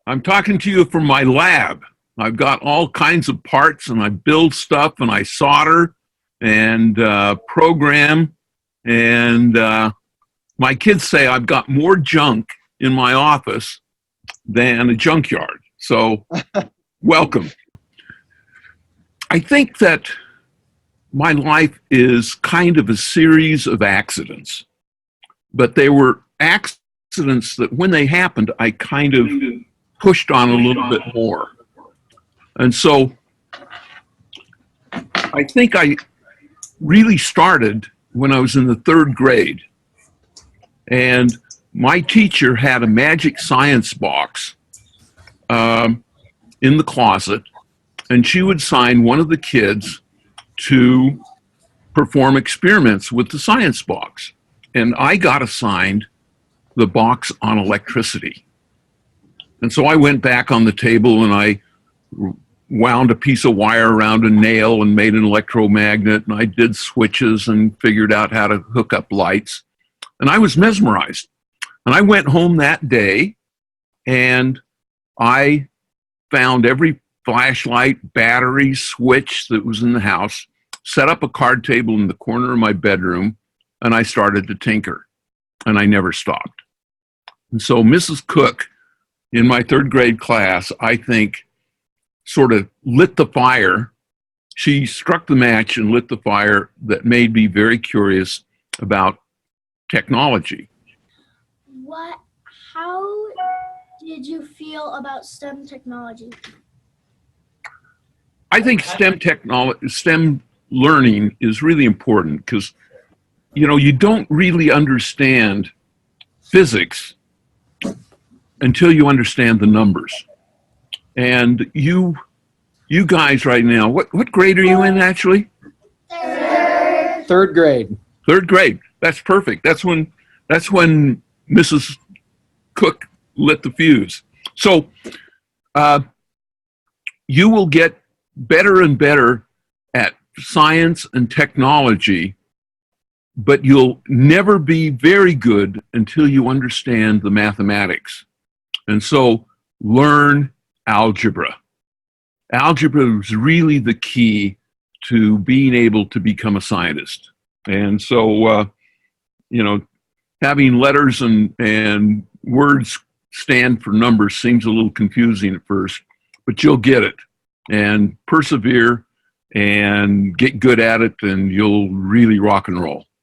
I'm talking to you from my lab. I've got all kinds of parts and I build stuff and I solder and program. And my kids say I've got more junk in my office than a junkyard. So, welcome. I think that my life is kind of a series of accidents, but they were accidents that when they happened, I kind of pushed on a little bit more. And so I think I really started when I was in the third grade. And my teacher had a magic science box in the closet, and she would sign one of the kids to perform experiments with the science box. And I got assigned the box on electricity. And so I went back on the table and I wound a piece of wire around a nail and made an electromagnet, and I did switches and figured out how to hook up lights. And I was mesmerized. And I went home that day and I found every flashlight, battery, switch that was in the house, set up a card table in the corner of my bedroom, and I started to tinker. And I never stopped. And so Mrs. Cook, in my third grade class, I think, sort of lit the fire. She struck the match and lit the fire that made me very curious about technology. How did you feel about STEM technology? I think STEM learning is really important because, you don't really understand physics until you understand the numbers. And you guys right now, what grade are you in actually? Third grade. Third grade. That's perfect. That's when Mrs. Cook lit the fuse. So you will get better and better at science and technology, but you'll never be very good until you understand the mathematics. And so learn algebra. Algebra is really the key to being able to become a scientist. And so, having letters and words stand for numbers seems a little confusing at first, but you'll get it and persevere and get good at it, and you'll really rock and roll.